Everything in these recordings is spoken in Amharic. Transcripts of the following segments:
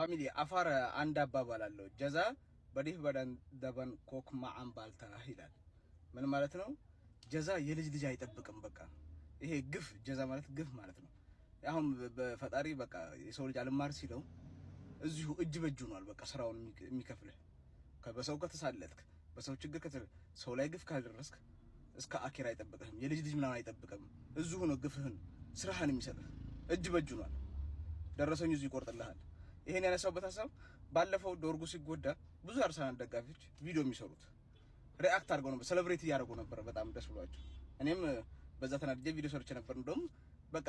ፋሚሊ አፋር አንድ አባባል አለው ጀዛ በዲህ በደን ደበን ኮክ ማዓም ባልታ ይላል። ምን ማለት ነው? ጀዛ የልጅ ልጅ አይጠብቅም። በቃ ይሄ ግፍ ጀዛ ማለት ግፍ ማለት ነው። አሁን በፈጣሪ በቃ የሰው ልጅ አልማር ሲለው እዚሁ እጅ በእጁ ነው በቃ ስራውን የሚከፍልህ። በሰው ከተሳለጥክ በሰው ችግር ሰው ላይ ግፍ ካደረስክ እስከ አኪራ አይጠብቅህም። የልጅ ልጅ ምናምን አይጠብቅም። እዚሁ ነው ግፍህን ስራህን የሚሰጥህ እጅ በእጁ ነው። ደረሰኝ እዚሁ ይቆርጥልሃል። ይሄን ያነሳውበት ሀሳብ ባለፈው ዶርጉ ሲጎዳ ብዙ አርሰናል ደጋፊዎች ቪዲዮ የሚሰሩት ሪአክት አድርገው ነበር፣ ሴሌብሬት እያደረጉ ነበር። በጣም ደስ ብሏቸው እኔም በዛ ተናድጄ ቪዲዮ ሰርቼ ነበር። እንደውም በቃ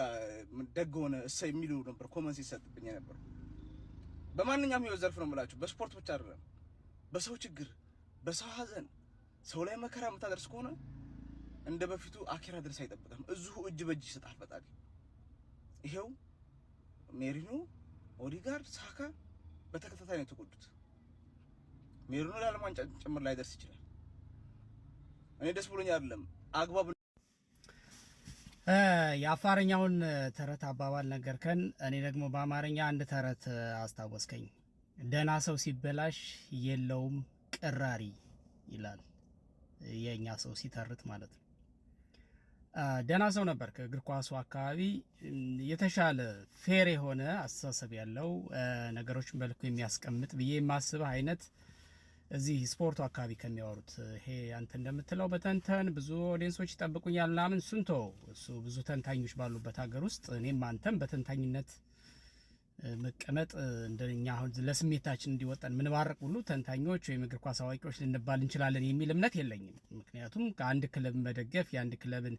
ደግ ሆነ እሰይ የሚሉ ነበር ኮመንት ሲሰጥብኝ ነበር። በማንኛውም ህይወት ዘርፍ ነው የምላችሁ፣ በስፖርት ብቻ አይደለም። በሰው ችግር፣ በሰው ሀዘን፣ ሰው ላይ መከራ የምታደርስ ከሆነ እንደ በፊቱ አኪራ ድረስ አይጠብቅም። እዚሁ እጅ በእጅ ይሰጣል ፈጣሪ። ይሄው ሜሪኖ፣ ኦዲጋርድ፣ ሳካ በተከታታይ ነው የተጎዱት። ሜሪኖ ለዓለም ዋንጫ ጭምር ላይ ደርስ ይችላል። እኔ ደስ ብሎኝ አይደለም አግባብ የአፋርኛውን ተረት አባባል ነገርከን። እኔ ደግሞ በአማርኛ አንድ ተረት አስታወስከኝ። ደህና ሰው ሲበላሽ የለውም ቅራሪ ይላል የኛ ሰው ሲተርት ማለት ነው። ደህና ሰው ነበር ከእግር ኳሱ አካባቢ የተሻለ ፌር የሆነ አስተሳሰብ ያለው ነገሮችን በልኩ የሚያስቀምጥ ብዬ የማስበው አይነት እዚህ ስፖርቱ አካባቢ ከሚያወሩት ይሄ አንተ እንደምትለው በተንተን ብዙ ኦዲየንሶች ይጠብቁኛል ምናምን ስንቶ እሱ ብዙ ተንታኞች ባሉበት ሀገር ውስጥ እኔም አንተም በተንታኝነት መቀመጥ እንደኛ አሁን ለስሜታችን እንዲወጣን ምንባረቅ ሁሉ ተንታኞች ወይም እግር ኳስ አዋቂዎች ልንባል እንችላለን የሚል እምነት የለኝም። ምክንያቱም ከአንድ ክለብ መደገፍ የአንድ ክለብን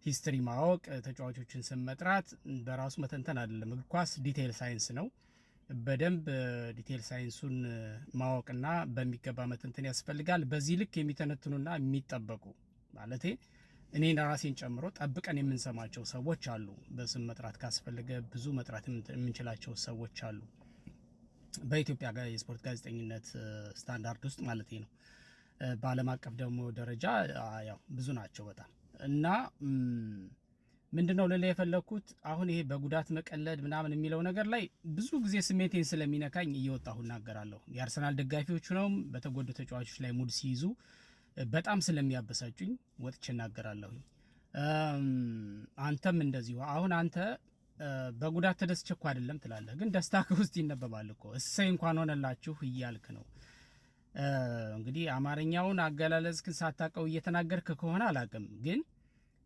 ሂስትሪ ማወቅ ተጫዋቾችን ስም መጥራት በራሱ መተንተን አይደለም። እግር ኳስ ዲቴይል ሳይንስ ነው። በደንብ ዲቴይል ሳይንሱን ማወቅና በሚገባ መተንተን ያስፈልጋል። በዚህ ልክ የሚተነትኑና የሚጠበቁ ማለቴ እኔን ራሴን ጨምሮ ጠብቀን የምንሰማቸው ሰዎች አሉ። በስም መጥራት ካስፈልገ ብዙ መጥራት የምንችላቸው ሰዎች አሉ። በኢትዮጵያ ጋር የስፖርት ጋዜጠኝነት ስታንዳርድ ውስጥ ማለት ነው። በዓለም አቀፍ ደግሞ ደረጃ ያው ብዙ ናቸው በጣም እና ምንድነው ለሌላ የፈለኩት አሁን ይሄ በጉዳት መቀለድ ምናምን የሚለው ነገር ላይ ብዙ ጊዜ ስሜቴን ስለሚነካኝ እየወጣሁ እናገራለሁ። የአርሰናል ደጋፊዎች ነው በተጎዱ ተጫዋቾች ላይ ሙድ ሲይዙ በጣም ስለሚያበሳጩኝ ወጥቼ እናገራለሁ። አንተም እንደዚሁ አሁን አንተ በጉዳት ተደስቼ እኮ አይደለም ትላለህ፣ ግን ደስታ ከውስጥ ይነበባል እኮ እሰይ እንኳን ሆነላችሁ እያልክ ነው። እንግዲህ አማርኛውን አገላለጽክን ሳታውቀው እየተናገርክ ከሆነ አላውቅም፣ ግን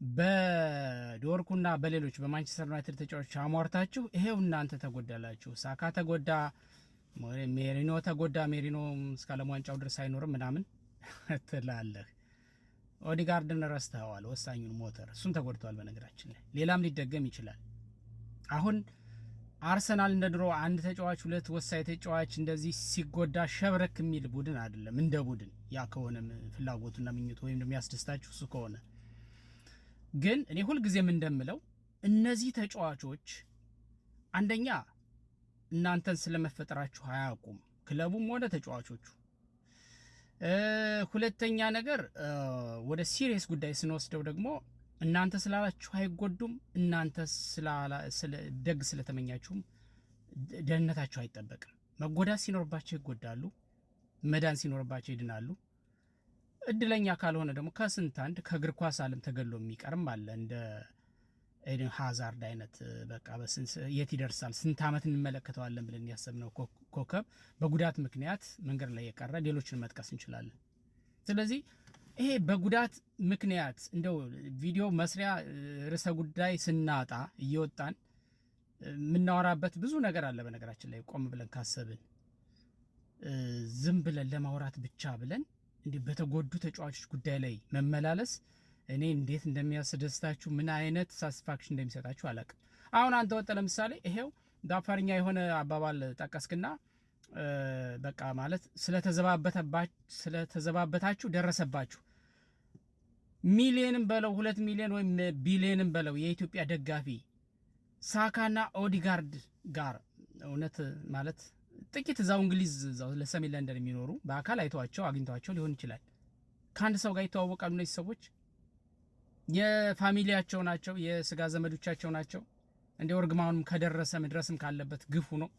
በዶርኩና በሌሎች በማንቸስተር ዩናይትድ ተጫዋቾች አሟርታችሁ ይሄው እናንተ ተጎዳላችሁ፣ ሳካ ተጎዳ፣ ሜሪኖ ተጎዳ፣ ሜሪኖ እስከ ዓለም ዋንጫው ድረስ አይኖርም ምናምን ትላለህ። ኦዲጋርድን ረስተዋል፣ ወሳኙን ሞተር እሱም ተጎድቷል። በነገራችን ላይ ሌላም ሊደገም ይችላል። አሁን አርሰናል እንደ ድሮ አንድ ተጫዋች ሁለት ወሳኝ ተጫዋች እንደዚህ ሲጎዳ ሸብረክ የሚል ቡድን አይደለም። እንደ ቡድን ያ ከሆነ ፍላጎቱና ምኞቱ ወይም የሚያስደስታችሁ እሱ ከሆነ ግን እኔ ሁልጊዜም እንደምለው እነዚህ ተጫዋቾች አንደኛ እናንተን ስለመፈጠራችሁ አያውቁም፣ ክለቡም ወደ ተጫዋቾቹ። ሁለተኛ ነገር ወደ ሲሪየስ ጉዳይ ስንወስደው ደግሞ እናንተ ስላላችሁ አይጎዱም፣ እናንተ ደግ ስለተመኛችሁም ደህንነታችሁ አይጠበቅም። መጎዳት ሲኖርባቸው ይጎዳሉ፣ መዳን ሲኖርባቸው ይድናሉ። እድለኛ ካልሆነ ደግሞ ከስንት አንድ ከእግር ኳስ ዓለም ተገሎ የሚቀርም አለ። እንደ ኤደን ሃዛርድ አይነት በቃ የት ይደርሳል ስንት ዓመት እንመለከተዋለን ብለን ያሰብነው ኮከብ በጉዳት ምክንያት መንገድ ላይ የቀረ ሌሎችን መጥቀስ እንችላለን። ስለዚህ ይሄ በጉዳት ምክንያት እንደው ቪዲዮ መስሪያ ርዕሰ ጉዳይ ስናጣ እየወጣን የምናወራበት ብዙ ነገር አለ። በነገራችን ላይ ቆም ብለን ካሰብን ዝም ብለን ለማውራት ብቻ ብለን እንዲህ በተጎዱ ተጫዋቾች ጉዳይ ላይ መመላለስ እኔ እንዴት እንደሚያስደስታችሁ ምን አይነት ሳቲስፋክሽን እንደሚሰጣችሁ አላውቅም። አሁን አንተ ወጣ ለምሳሌ ይሄው ዳፋርኛ የሆነ አባባል ጠቀስክና በቃ ማለት ስለተዘባበታችሁ ደረሰባችሁ። ሚሊየንም በለው 2 ሚሊዮን ወይም ቢሊየንም በለው የኢትዮጵያ ደጋፊ ሳካና ኦዲጋርድ ጋር እውነት ማለት ጥቂት እዛው እንግሊዝ እዛው ለሰሜን ለንደን የሚኖሩ በአካል አይተዋቸው አግኝተዋቸው ሊሆን ይችላል። ከአንድ ሰው ጋር ይተዋወቃሉ። እነዚህ ሰዎች የፋሚሊያቸው ናቸው፣ የስጋ ዘመዶቻቸው ናቸው። እንደ ወርግማኑም ከደረሰ መድረስም ካለበት ግፉ ነው።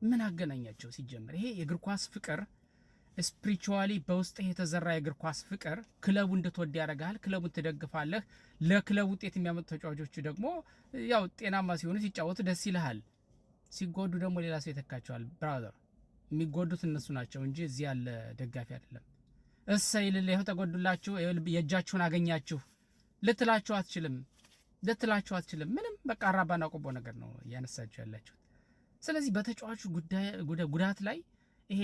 ምን አገናኛቸው ሲጀመር? ይሄ የእግር ኳስ ፍቅር ስፒሪቹዋሊ በውስጥ የተዘራ የእግር ኳስ ፍቅር ክለቡ እንድትወድ ያደርጋል። ክለቡን ትደግፋለህ። ለክለቡ ውጤት የሚያመጡ ተጫዋቾች ደግሞ ያው ጤናማ ሲሆኑ ሲጫወቱ ደስ ይልሃል። ሲጎዱ ደግሞ ሌላ ሰው ይተካቸዋል። ብራዘር የሚጎዱት እነሱ ናቸው እንጂ እዚህ ያለ ደጋፊ አይደለም። እሰይ ልል ይኸው ተጎዱላችሁ፣ የእጃችሁን አገኛችሁ ልትላችሁ አትችልም። ምንም በቃ አራባና ቆቦ ነገር ነው እያነሳችሁ ያላችሁት። ስለዚህ በተጫዋቹ ጉዳት ላይ ይሄ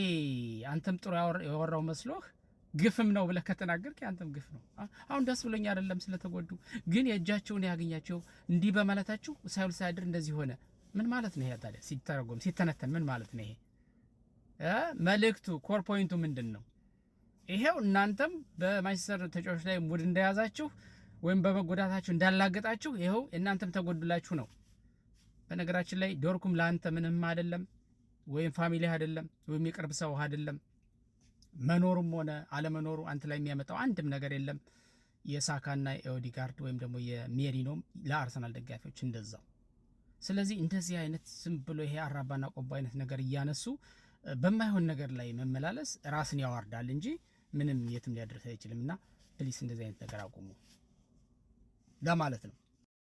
አንተም ጥሩ ያወራው መስሎህ ግፍም ነው ብለህ ከተናገርክ አንተም ግፍ ነው። አሁን ደስ ብሎኝ አይደለም ስለተጎዱ፣ ግን የእጃቸውን ያገኛቸው እንዲህ በማለታችሁ ሳይውል ሳያድር እንደዚህ ሆነ። ምን ማለት ነው ይሄ? ታዲያ ሲተረጎም ሲተነተን ምን ማለት ነው ይሄ? መልእክቱ ኮር ፖይንቱ ምንድን ነው? ይሄው እናንተም በማንቸስተር ተጫዋቾች ላይ ሙድ እንደያዛችሁ ወይም በመጎዳታችሁ እንዳላገጣችሁ ይሄው እናንተም ተጎዱላችሁ ነው። በነገራችን ላይ ዶርኩም ለአንተ ምንም አይደለም፣ ወይም ፋሚሊ አይደለም፣ ወይም የቅርብ ሰው አይደለም። መኖሩም ሆነ አለመኖሩ አንተ ላይ የሚያመጣው አንድም ነገር የለም። የሳካና የኦዲጋርድ ወይም ደግሞ የሜሪኖም ለአርሰናል ደጋፊዎች እንደዛው። ስለዚህ እንደዚህ አይነት ዝም ብሎ ይሄ አራባና ቆቦ አይነት ነገር እያነሱ በማይሆን ነገር ላይ መመላለስ ራስን ያዋርዳል እንጂ ምንም የትም ሊያደርስ አይችልምና ፕሊስ እንደዚህ አይነት ነገር አቁሙ ለማለት ነው።